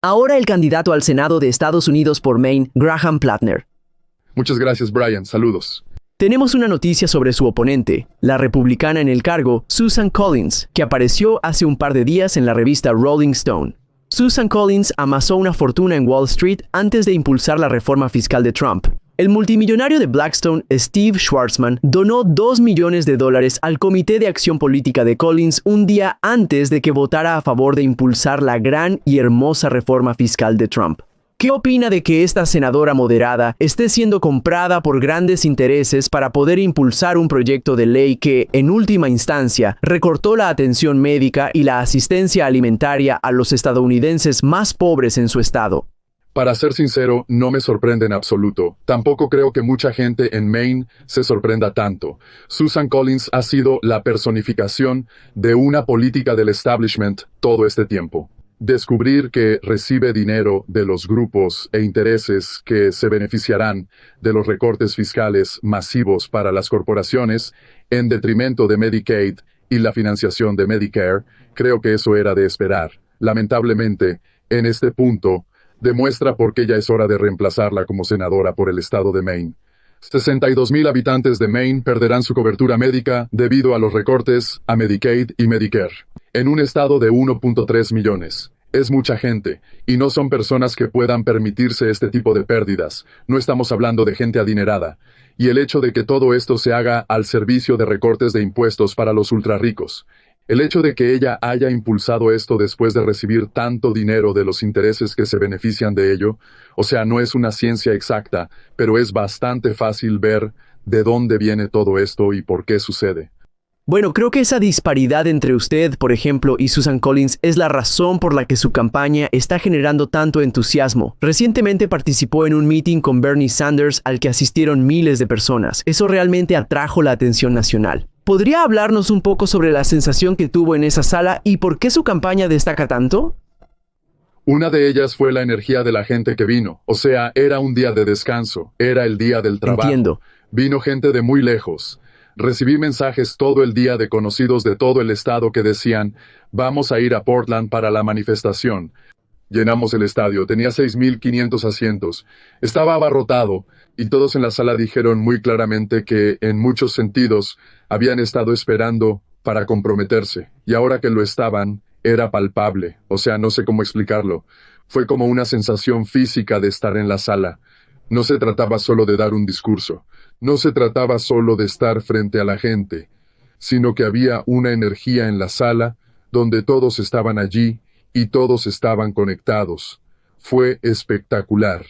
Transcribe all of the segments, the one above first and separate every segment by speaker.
Speaker 1: Ahora el candidato al Senado de Estados Unidos por Maine, Graham Plattner.
Speaker 2: Muchas gracias, Brian. Saludos.
Speaker 1: Tenemos una noticia sobre su oponente, la republicana en el cargo, Susan Collins, que apareció hace un par de días en la revista Rolling Stone. Susan Collins amasó una fortuna en Wall Street antes de impulsar la reforma fiscal de Trump. El multimillonario de Blackstone, Steve Schwarzman, donó $2 millones al Comité de Acción Política de Collins un día antes de que votara a favor de impulsar la gran y hermosa reforma fiscal de Trump. ¿Qué opina de que esta senadora moderada esté siendo comprada por grandes intereses para poder impulsar un proyecto de ley que, en última instancia, recortó la atención médica y la asistencia alimentaria a los estadounidenses más pobres en su estado?
Speaker 2: Para ser sincero, no me sorprende en absoluto. Tampoco creo que mucha gente en Maine se sorprenda tanto. Susan Collins ha sido la personificación de una política del establishment todo este tiempo. Descubrir que recibe dinero de los grupos e intereses que se beneficiarán de los recortes fiscales masivos para las corporaciones en detrimento de Medicaid y la financiación de Medicare, creo que eso era de esperar. Lamentablemente, en este punto, demuestra por qué ya es hora de reemplazarla como senadora por el estado de Maine. 62,000 habitantes de Maine perderán su cobertura médica debido a los recortes a Medicaid y Medicare. En un estado de 1.3 millones. Es mucha gente, y no son personas que puedan permitirse este tipo de pérdidas. No estamos hablando de gente adinerada. Y el hecho de que todo esto se haga al servicio de recortes de impuestos para los ultrarricos. El hecho de que ella haya impulsado esto después de recibir tanto dinero de los intereses que se benefician de ello, o sea, no es una ciencia exacta, pero es bastante fácil ver de dónde viene todo esto y por qué sucede.
Speaker 1: Bueno, creo que esa disparidad entre usted, por ejemplo, y Susan Collins es la razón por la que su campaña está generando tanto entusiasmo. Recientemente participó en un meeting con Bernie Sanders al que asistieron miles de personas. Eso realmente atrajo la atención nacional. ¿Podría hablarnos un poco sobre la sensación que tuvo en esa sala y por qué su campaña destaca tanto?
Speaker 2: Una de ellas fue la energía de la gente que vino. O sea, era un día de descanso, era el día del trabajo.
Speaker 1: Entiendo.
Speaker 2: Vino gente de muy lejos. Recibí mensajes todo el día de conocidos de todo el estado que decían, vamos a ir a Portland para la manifestación. Llenamos el estadio, tenía 6,500 asientos. Estaba abarrotado, y todos en la sala dijeron muy claramente que, en muchos sentidos, habían estado esperando para comprometerse. Y ahora que lo estaban, era palpable. O sea, no sé cómo explicarlo. Fue como una sensación física de estar en la sala. No se trataba solo de dar un discurso. No se trataba solo de estar frente a la gente, sino que había una energía en la sala donde todos estaban allí y todos estaban conectados. Fue espectacular.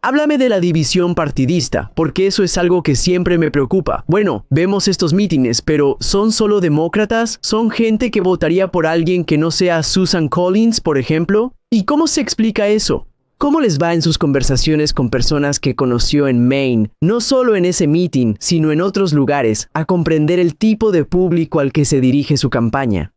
Speaker 1: Háblame de la división partidista, porque eso es algo que siempre me preocupa. Bueno, vemos estos mítines, pero ¿son solo demócratas? ¿Son gente que votaría por alguien que no sea Susan Collins, por ejemplo? ¿Y cómo se explica eso? ¿Cómo les va en sus conversaciones con personas que conoció en Maine, no solo en ese meeting, sino en otros lugares, a comprender el tipo de público al que se dirige su campaña?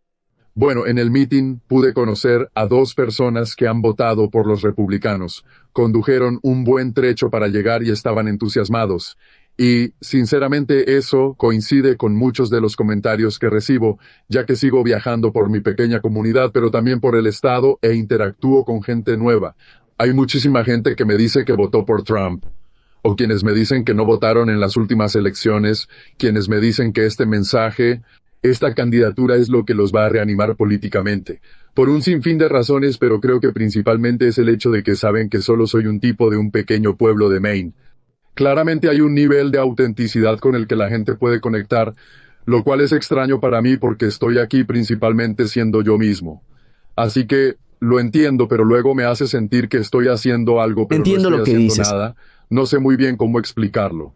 Speaker 2: Bueno, en el meeting pude conocer a 2 personas que han votado por los republicanos. Condujeron un buen trecho para llegar y estaban entusiasmados. Y, sinceramente, eso coincide con muchos de los comentarios que recibo, ya que sigo viajando por mi pequeña comunidad, pero también por el estado e interactúo con gente nueva. Hay muchísima gente que me dice que votó por Trump, o quienes me dicen que no votaron en las últimas elecciones, quienes me dicen que este mensaje, esta candidatura es lo que los va a reanimar políticamente. Por un sinfín de razones, pero creo que principalmente es el hecho de que saben que solo soy un tipo de un pequeño pueblo de Maine. Claramente hay un nivel de autenticidad con el que la gente puede conectar, lo cual es extraño para mí porque estoy aquí principalmente siendo yo mismo. Así que lo entiendo, pero luego me hace sentir que estoy haciendo algo, pero
Speaker 1: Entiendo
Speaker 2: no
Speaker 1: lo
Speaker 2: estoy
Speaker 1: que
Speaker 2: haciendo
Speaker 1: dices.
Speaker 2: nada. No sé muy bien cómo explicarlo.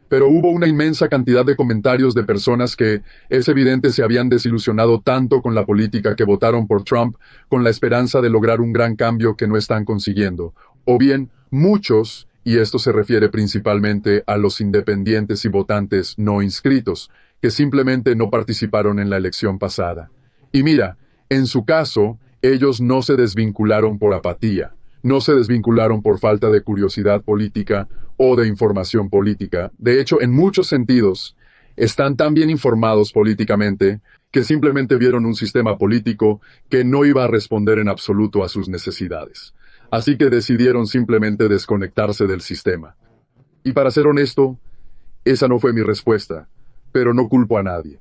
Speaker 2: Pero hubo una inmensa cantidad de comentarios de personas que, es evidente, se habían desilusionado tanto con la política que votaron por Trump, con la esperanza de lograr un gran cambio que no están consiguiendo. O bien, muchos, y esto se refiere principalmente a los independientes y votantes no inscritos, que simplemente no participaron en la elección pasada. Y mira, en su caso, ellos no se desvincularon por apatía. No se desvincularon por falta de curiosidad política o de información política. De hecho, en muchos sentidos, están tan bien informados políticamente que simplemente vieron un sistema político que no iba a responder en absoluto a sus necesidades. Así que decidieron simplemente desconectarse del sistema. Y para ser honesto, esa no fue mi respuesta, pero no culpo a nadie.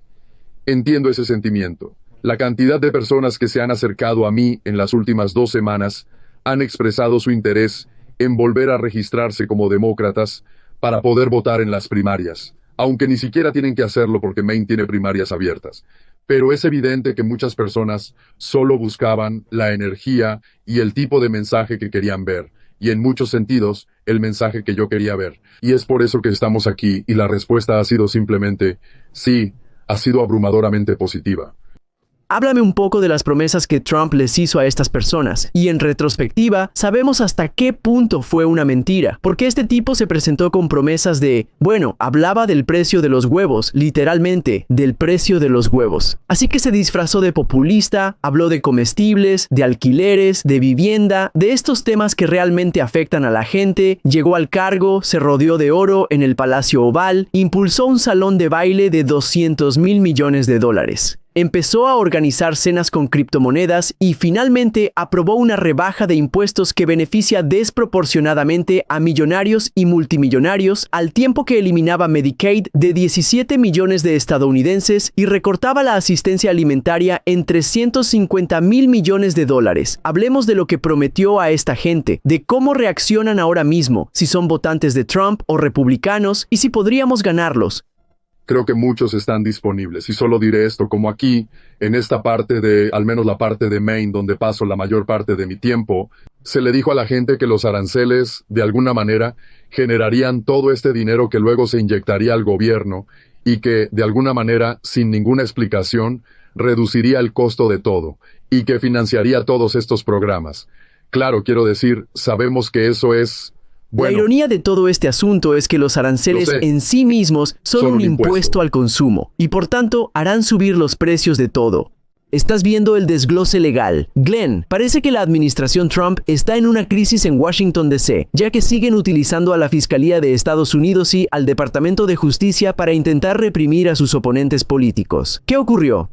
Speaker 2: Entiendo ese sentimiento. La cantidad de personas que se han acercado a mí en las últimas 2 semanas han expresado su interés en volver a registrarse como demócratas para poder votar en las primarias, aunque ni siquiera tienen que hacerlo porque Maine tiene primarias abiertas. Pero es evidente que muchas personas solo buscaban la energía y el tipo de mensaje que querían ver, y en muchos sentidos, el mensaje que yo quería ver. Y es por eso que estamos aquí, y la respuesta ha sido simplemente, sí, ha sido abrumadoramente positiva.
Speaker 1: Háblame un poco de las promesas que Trump les hizo a estas personas, y en retrospectiva, sabemos hasta qué punto fue una mentira, porque este tipo se presentó con promesas de, bueno, hablaba del precio de los huevos, literalmente, del precio de los huevos. Así que se disfrazó de populista, habló de comestibles, de alquileres, de vivienda, de estos temas que realmente afectan a la gente, llegó al cargo, se rodeó de oro en el Palacio Oval, impulsó un salón de baile de $200 mil millones. Empezó a organizar cenas con criptomonedas y finalmente aprobó una rebaja de impuestos que beneficia desproporcionadamente a millonarios y multimillonarios, al tiempo que eliminaba Medicaid de 17 millones de estadounidenses y recortaba la asistencia alimentaria en $350 mil millones. Hablemos de lo que prometió a esta gente, de cómo reaccionan ahora mismo, si son votantes de Trump o republicanos y si podríamos ganarlos.
Speaker 2: Creo que muchos están disponibles, y solo diré esto como aquí, en esta parte de, al menos la parte de Maine, donde paso la mayor parte de mi tiempo, se le dijo a la gente que los aranceles, de alguna manera, generarían todo este dinero que luego se inyectaría al gobierno, y que, de alguna manera, sin ninguna explicación, reduciría el costo de todo, y que financiaría todos estos programas. Claro, quiero decir, sabemos que eso es...
Speaker 1: La ironía de todo este asunto es que los aranceles en sí mismos son un impuesto al consumo, y por tanto harán subir los precios de todo. Estás viendo el desglose legal. Glenn, parece que la administración Trump está en una crisis en Washington, D.C., ya que siguen utilizando a la Fiscalía de Estados Unidos y al Departamento de Justicia para intentar reprimir a sus oponentes políticos. ¿Qué ocurrió?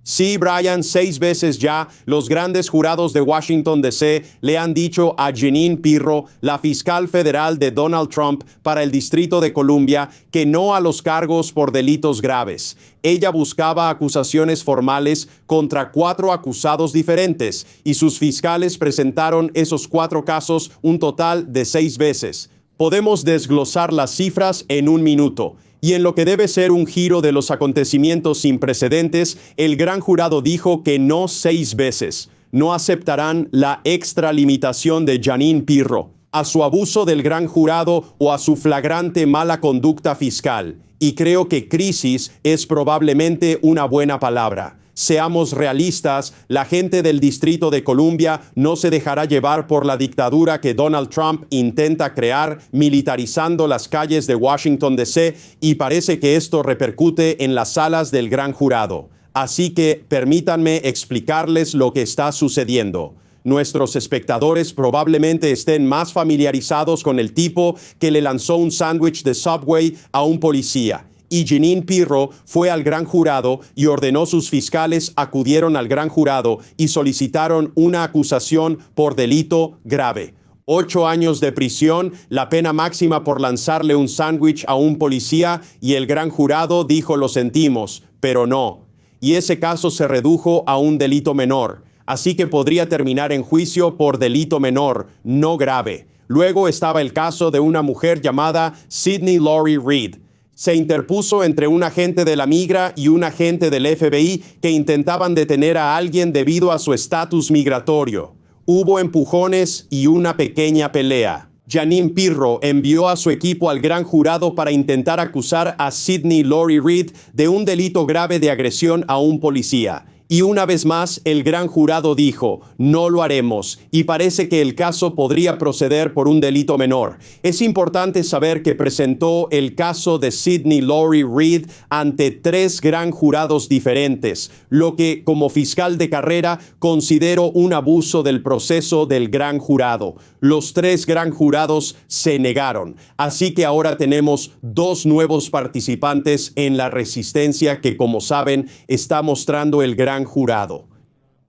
Speaker 3: Sí, Brian, 6 veces ya los grandes jurados de Washington, D.C. le han dicho a Jeanine Pirro, la fiscal federal de Donald Trump para el Distrito de Columbia, que no a los cargos por delitos graves. Ella buscaba acusaciones formales contra 4 acusados diferentes y sus fiscales presentaron esos 4 casos un total de 6 veces. Podemos desglosar las cifras en un minuto. Y en lo que debe ser un giro de los acontecimientos sin precedentes, el gran jurado dijo que no 6 veces. No aceptarán la extralimitación de Jeanine Pirro a su abuso del gran jurado o a su flagrante mala conducta fiscal. Y creo que crisis es probablemente una buena palabra. Seamos realistas, la gente del Distrito de Columbia no se dejará llevar por la dictadura que Donald Trump intenta crear militarizando las calles de Washington, D.C., y parece que esto repercute en las salas del gran jurado. Así que permítanme explicarles lo que está sucediendo. Nuestros espectadores probablemente estén más familiarizados con el tipo que le lanzó un sándwich de Subway a un policía. Y Jeanine Pirro fue al gran jurado y ordenó sus fiscales acudieron al gran jurado y solicitaron una acusación por delito grave. 8 años de prisión, la pena máxima por lanzarle un sándwich a un policía, y el gran jurado dijo: lo sentimos, pero no. Y ese caso se redujo a un delito menor, así que podría terminar en juicio por delito menor, no grave. Luego estaba el caso de una mujer llamada Sydney Lori Reed. Se interpuso entre un agente de la migra y un agente del FBI que intentaban detener a alguien debido a su estatus migratorio. Hubo empujones y una pequeña pelea. Jeanine Pirro envió a su equipo al gran jurado para intentar acusar a Sydney Lori Reed de un delito grave de agresión a un policía. Y una vez más, el gran jurado dijo, no lo haremos, y parece que el caso podría proceder por un delito menor. Es importante saber que presentó el caso de Sidney Lowry Reed ante 3 gran jurados diferentes, lo que, como fiscal de carrera, considero un abuso del proceso del gran jurado. Los 3 gran jurados se negaron, así que ahora tenemos 2 nuevos participantes en la resistencia que, como saben, está mostrando el gran jurado.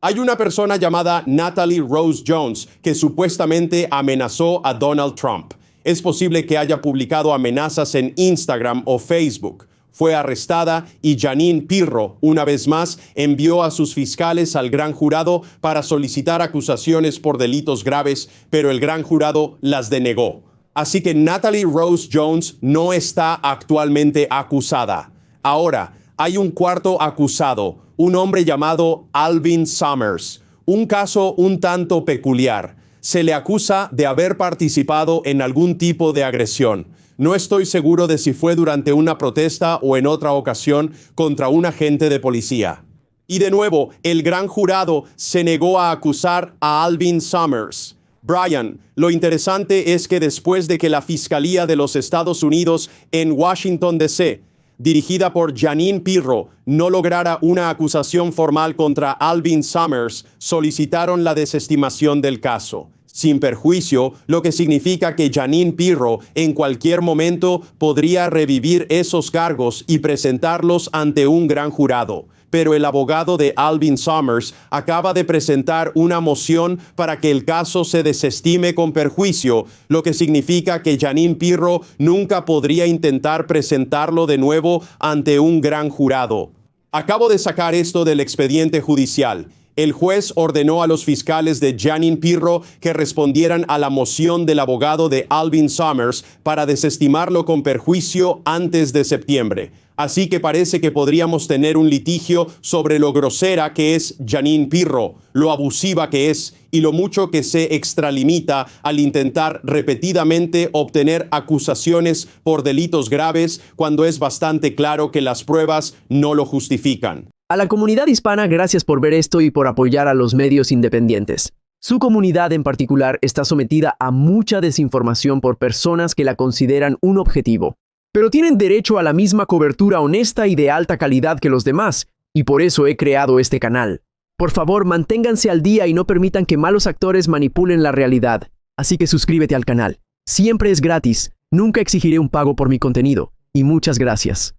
Speaker 3: Hay una persona llamada Natalie Rose Jones que supuestamente amenazó a Donald Trump. Es posible que haya publicado amenazas en Instagram o Facebook. Fue arrestada y Jeanine Pirro, una vez más, envió a sus fiscales al gran jurado para solicitar acusaciones por delitos graves, pero el gran jurado las denegó. Así que Natalie Rose Jones no está actualmente acusada. Ahora, hay un cuarto acusado, un hombre llamado Alvin Summers. Un caso un tanto peculiar. Se le acusa de haber participado en algún tipo de agresión. No estoy seguro de si fue durante una protesta o en otra ocasión contra un agente de policía. Y de nuevo, el gran jurado se negó a acusar a Alvin Summers. Brian, lo interesante es que después de que la Fiscalía de los Estados Unidos en Washington, D.C., dirigida por Jeanine Pirro, no lograra una acusación formal contra Alvin Summers, solicitaron la desestimación del caso, sin perjuicio, lo que significa que Jeanine Pirro en cualquier momento podría revivir esos cargos y presentarlos ante un gran jurado. Pero el abogado de Alvin Summers acaba de presentar una moción para que el caso se desestime con perjuicio, lo que significa que Jeanine Pirro nunca podría intentar presentarlo de nuevo ante un gran jurado. Acabo de sacar esto del expediente judicial. El juez ordenó a los fiscales de Jeanine Pirro que respondieran a la moción del abogado de Alvin Summers para desestimarlo con perjuicio antes de septiembre. Así que parece que podríamos tener un litigio sobre lo grosera que es Jeanine Pirro, lo abusiva que es y lo mucho que se extralimita al intentar repetidamente obtener acusaciones por delitos graves cuando es bastante claro que las pruebas no lo justifican.
Speaker 1: A la comunidad hispana, gracias por ver esto y por apoyar a los medios independientes. Su comunidad en particular está sometida a mucha desinformación por personas que la consideran un objetivo. Pero tienen derecho a la misma cobertura honesta y de alta calidad que los demás, y por eso he creado este canal. Por favor, manténganse al día y no permitan que malos actores manipulen la realidad. Así que suscríbete al canal. Siempre es gratis, nunca exigiré un pago por mi contenido, y muchas gracias.